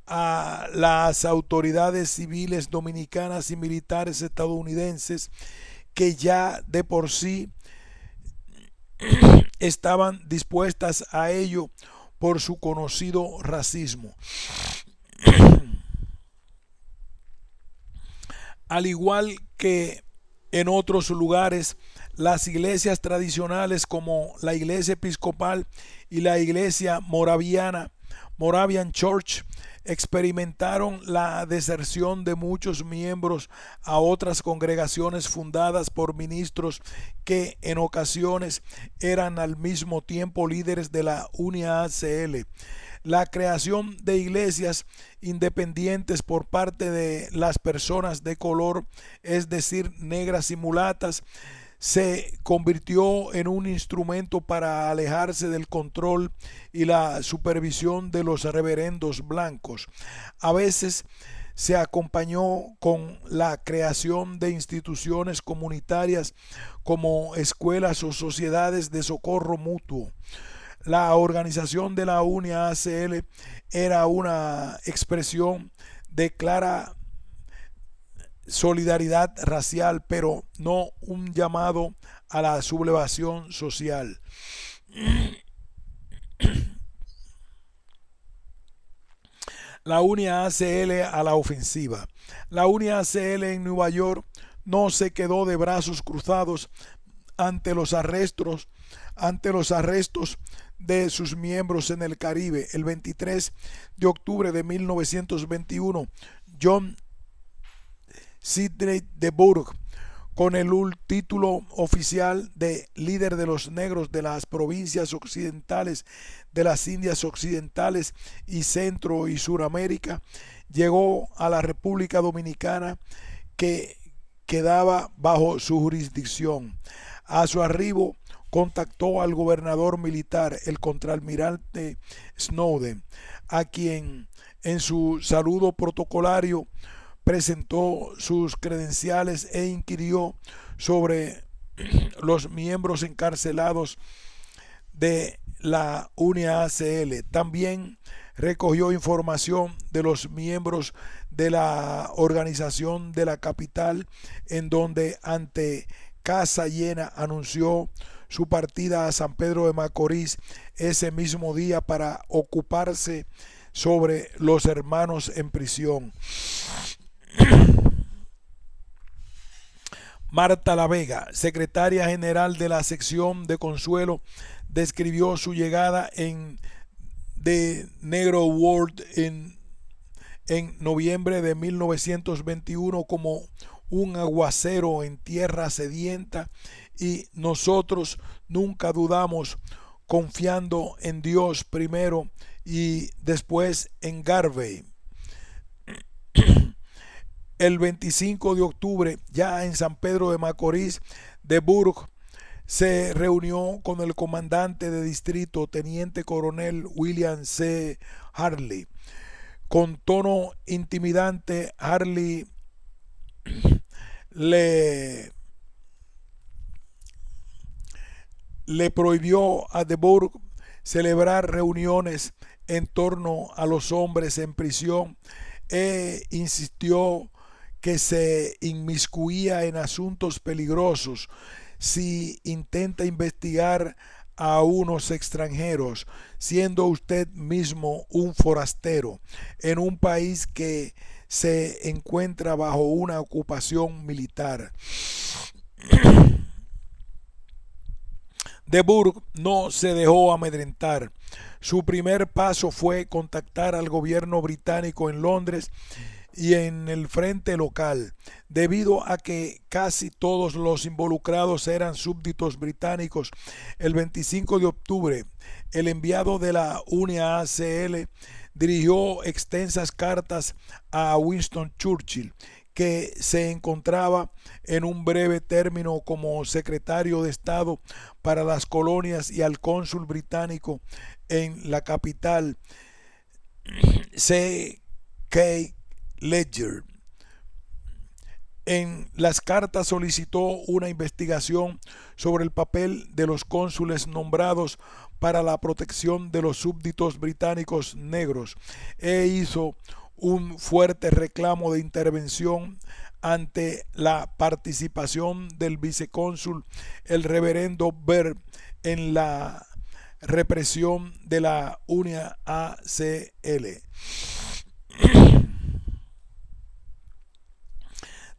A las autoridades civiles dominicanas y militares estadounidenses, que ya de por sí estaban dispuestas a ello por su conocido racismo. Al igual que en otros lugares, las iglesias tradicionales como la iglesia episcopal y la iglesia moraviana, Moravian Church, experimentaron la deserción de muchos miembros a otras congregaciones fundadas por ministros que en ocasiones eran al mismo tiempo líderes de la UNIA ACL. La creación de iglesias independientes por parte de las personas de color, es decir, negras y mulatas, se convirtió en un instrumento para alejarse del control y la supervisión de los reverendos blancos. A veces se acompañó con la creación de instituciones comunitarias como escuelas o sociedades de socorro mutuo. La organización de la UNIA ACL era una expresión de clara solidaridad racial, pero no un llamado a la sublevación social. La UNIA ACL a la ofensiva. La UNIA ACL en Nueva York no se quedó de brazos cruzados ante los arrestos de sus miembros en el Caribe. El 23 de octubre de 1921, John Sidney de Burgh, con el título oficial de líder de los negros de las provincias occidentales de las Indias Occidentales y Centro y Suramérica, llegó a la República Dominicana, que quedaba bajo su jurisdicción. A su arribo, contactó al gobernador militar, el contraalmirante Snowden, a quien en su saludo protocolario presentó sus credenciales e inquirió sobre los miembros encarcelados de la UNIA ACL. También recogió información de los miembros de la organización de la capital, en donde ante casa llena anunció su partida a San Pedro de Macorís ese mismo día para ocuparse sobre los hermanos en prisión. Marta La Vega, secretaria general de la sección de Consuelo, describió su llegada en The Negro World en noviembre de 1921 como un aguacero en tierra sedienta, y nosotros nunca dudamos, confiando en Dios primero y después en Garvey. El 25 de octubre, ya en San Pedro de Macorís, de Burgh se reunió con el comandante de distrito, teniente coronel William C. Harley. Con tono intimidante, Harley le prohibió a de Burgh celebrar reuniones en torno a los hombres en prisión e insistió que se inmiscuía en asuntos peligrosos si intenta investigar a unos extranjeros, siendo usted mismo un forastero en un país que se encuentra bajo una ocupación militar. De Burgh no se dejó amedrentar. Su primer paso fue contactar al gobierno británico en Londres y en el frente local, debido a que casi todos los involucrados eran súbditos británicos. El 25 de octubre, el enviado de la UNIA ACL dirigió extensas cartas a Winston Churchill, que se encontraba en un breve término como secretario de Estado para las colonias, y al cónsul británico en la capital, C. K. Ledger. En las cartas solicitó una investigación sobre el papel de los cónsules nombrados para la protección de los súbditos británicos negros, e hizo un fuerte reclamo de intervención ante la participación del vicecónsul, el reverendo Baird, en la represión de la UNIA ACL.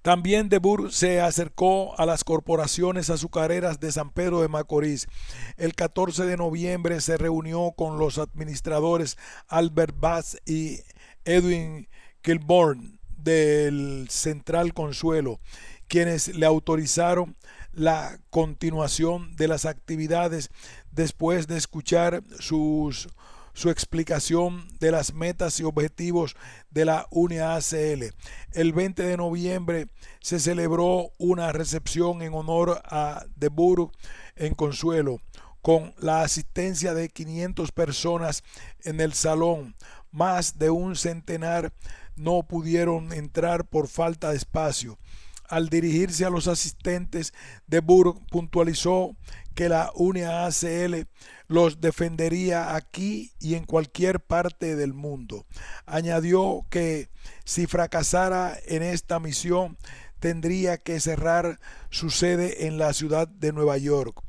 También de Burgh se acercó a las corporaciones azucareras de San Pedro de Macorís. El 14 de noviembre se reunió con los administradores Albert Bass y Edwin Kilbourne del Central Consuelo, quienes le autorizaron la continuación de las actividades después de escuchar su explicación de las metas y objetivos de la UNIA ACL. El 20 de noviembre se celebró una recepción en honor a de Burgh en Consuelo, con la asistencia de 500 personas en el salón, más de un centenar no pudieron entrar por falta de espacio. Al dirigirse a los asistentes, De Burgh puntualizó que la UNIACL los defendería aquí y en cualquier parte del mundo. Añadió que si fracasara en esta misión, tendría que cerrar su sede en la ciudad de Nueva York.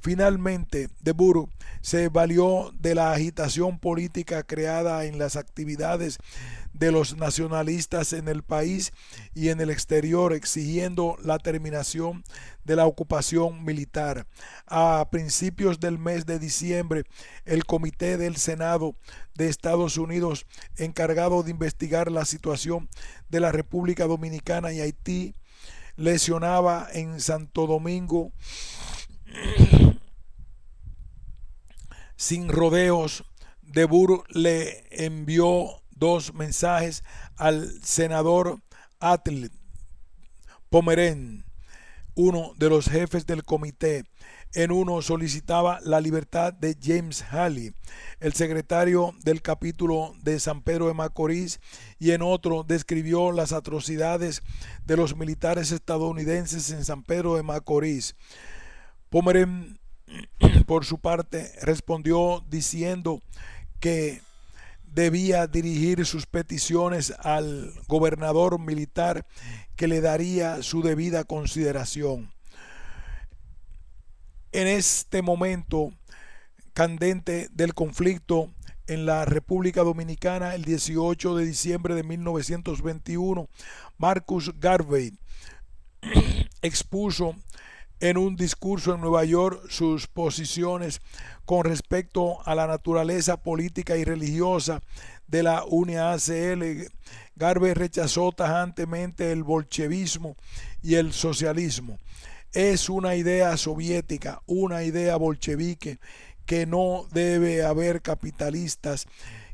Finalmente, De Burgh se valió de la agitación política creada en las actividades de los nacionalistas en el país y en el exterior, exigiendo la terminación de la ocupación militar. A principios del mes de diciembre, el Comité del Senado de Estados Unidos, encargado de investigar la situación de la República Dominicana y Haití, lesionaba en Santo Domingo sin rodeos. De Burgh le envió dos mensajes al senador Atle Pomerén, uno de los jefes del comité. En uno solicitaba la libertad de James Halley, el secretario del capítulo de San Pedro de Macorís, y en otro describió las atrocidades de los militares estadounidenses en San Pedro de Macorís. Pomerén, por su parte, respondió diciendo que debía dirigir sus peticiones al gobernador militar, que le daría su debida consideración. En este momento candente del conflicto en la República Dominicana, el 18 de diciembre de 1921, Marcus Garvey expuso en un discurso en Nueva York sus posiciones con respecto a la naturaleza política y religiosa de la UNIACL. Garvey rechazó tajantemente el bolchevismo y el socialismo. Es una idea soviética, una idea bolchevique, que no debe haber capitalistas,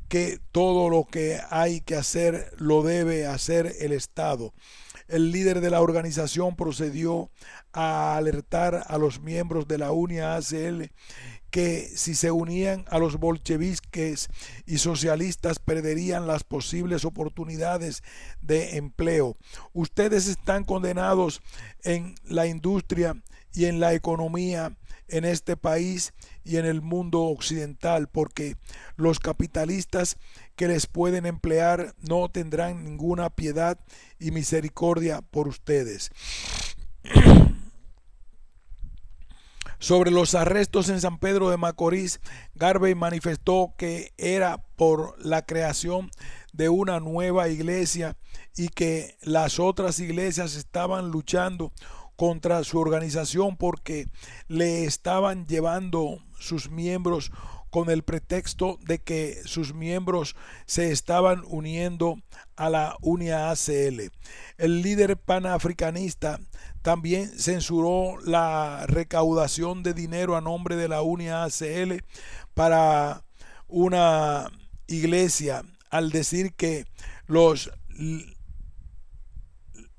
que todo lo que hay que hacer lo debe hacer el Estado. El líder de la organización procedió a alertar a los miembros de la UNIACL que si se unían a los bolcheviques y socialistas perderían las posibles oportunidades de empleo. Ustedes están condenados en la industria y en la economía en este país y en el mundo occidental, porque los capitalistas que les pueden emplear no tendrán ninguna piedad y misericordia por ustedes. Sobre los arrestos en San Pedro de Macorís, Garvey manifestó que era por la creación de una nueva iglesia y que las otras iglesias estaban luchando contra su organización porque le estaban llevando sus miembros con el pretexto de que sus miembros se estaban uniendo a la UNIACL. El líder panafricanista también censuró la recaudación de dinero a nombre de la UNIACL para una iglesia, al decir que los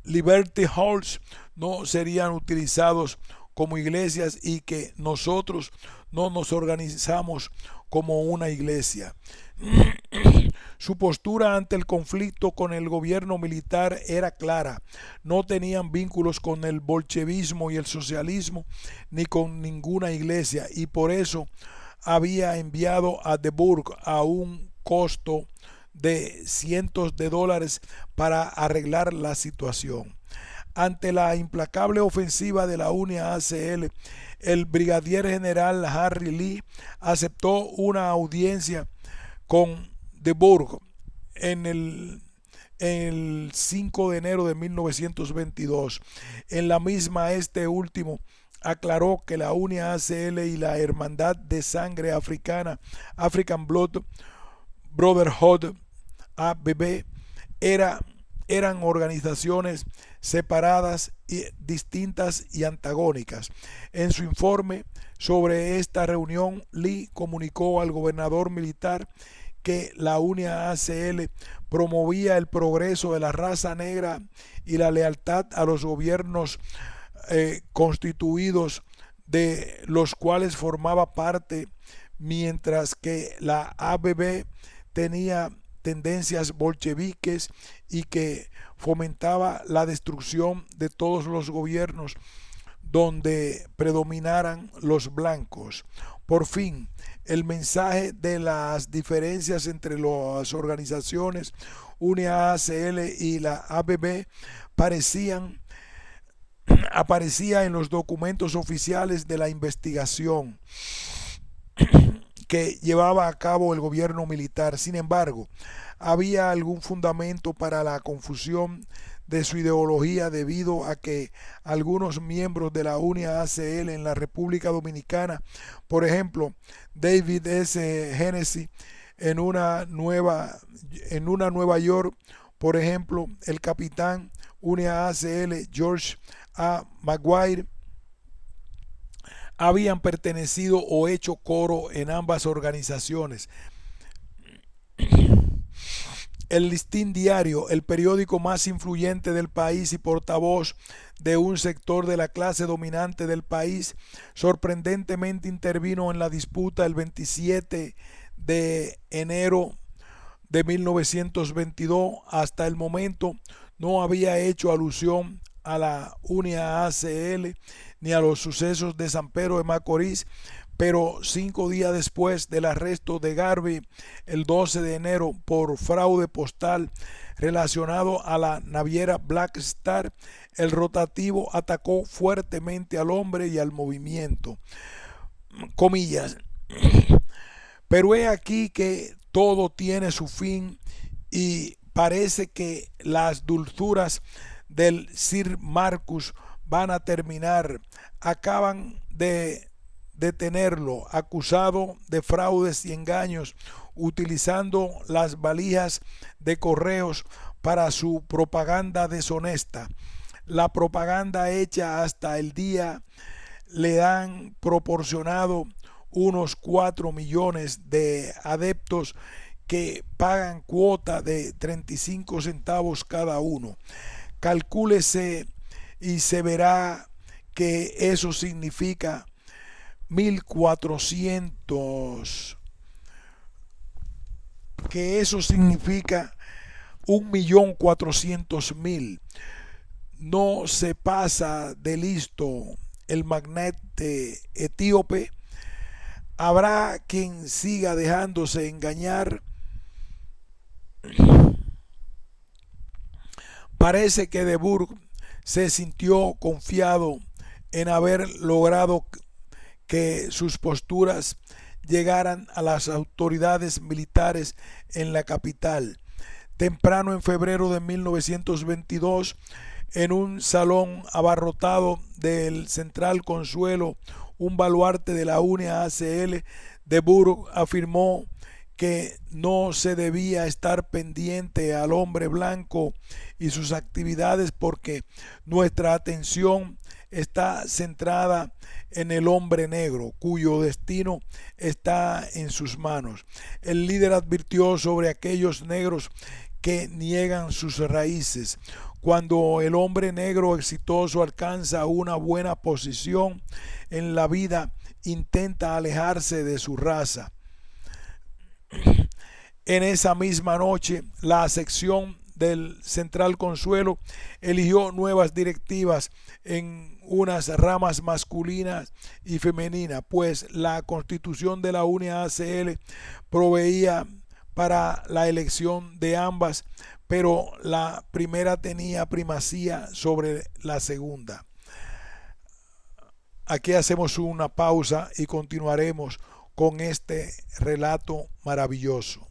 Liberty Halls no serían utilizados como iglesias y que nosotros no nos organizamos como una iglesia. Su postura ante el conflicto con el gobierno militar era clara. No tenían vínculos con el bolchevismo y el socialismo ni con ninguna iglesia, y por eso había enviado a De Burgh a un costo de cientos de dólares para arreglar la situación. Ante la implacable ofensiva de la UNIACL, el brigadier general Harry Lee aceptó una audiencia con De Burgh en el 5 de enero de 1922. En la misma, este último aclaró que la UNIACL y la Hermandad de Sangre Africana, African Blood Brotherhood, ABB, eran organizaciones separadas, y distintas y antagónicas. En su informe sobre esta reunión, Lee comunicó al gobernador militar que la UNIACL promovía el progreso de la raza negra y la lealtad a los gobiernos constituidos de los cuales formaba parte, mientras que la ABB tenía tendencias bolcheviques y que fomentaba la destrucción de todos los gobiernos donde predominaran los blancos. Por fin, el mensaje de las diferencias entre las organizaciones UNIA-ACL y la ABB aparecía en los documentos oficiales de la investigación que llevaba a cabo el gobierno militar. Sin embargo, había algún fundamento para la confusión de su ideología debido a que algunos miembros de la UNIA-ACL en la República Dominicana, por ejemplo, David S. Hennessy en una Nueva York, por ejemplo, el capitán UNIA-ACL George A. Maguire, habían pertenecido o hecho coro en ambas organizaciones. El Listín Diario, el periódico más influyente del país y portavoz de un sector de la clase dominante del país, sorprendentemente intervino en la disputa el 27 de enero de 1922. Hasta el momento no había hecho alusión a la UNIA-ACL ni a los sucesos de San Pedro de Macorís, pero 5 días después del arresto de Garvey, el 12 de enero, por fraude postal relacionado a la naviera Black Star, el rotativo atacó fuertemente al hombre y al movimiento. Comillas. Pero he aquí que todo tiene su fin y parece que las dulzuras del Sir Marcus van a terminar. Acaban de detenerlo, acusado de fraudes y engaños, utilizando las valijas de correos para su propaganda deshonesta. La propaganda hecha hasta el día le han proporcionado unos 4 millones de adeptos que pagan cuota de 35 centavos cada uno. Calcúlese y se verá que eso significa 1.400, que eso significa 1.400.000. No se pasa de listo el magnate etíope. Habrá quien siga dejándose engañar. Parece que de Burgh se sintió confiado en haber logrado que sus posturas llegaran a las autoridades militares en la capital. Temprano en febrero de 1922, en un salón abarrotado del Central Consuelo, un baluarte de la UNIA-ACL, de Burgh afirmó que no se debía estar pendiente al hombre blanco y sus actividades porque nuestra atención está centrada en el hombre negro, cuyo destino está en sus manos. El líder advirtió sobre aquellos negros que niegan sus raíces. Cuando el hombre negro exitoso alcanza una buena posición en la vida, intenta alejarse de su raza. En esa misma noche, la sección del Central Consuelo eligió nuevas directivas en unas ramas masculinas y femeninas, pues la constitución de la UNIA-ACL proveía para la elección de ambas, pero la primera tenía primacía sobre la segunda. Aquí hacemos una pausa y continuaremos con este relato maravilloso.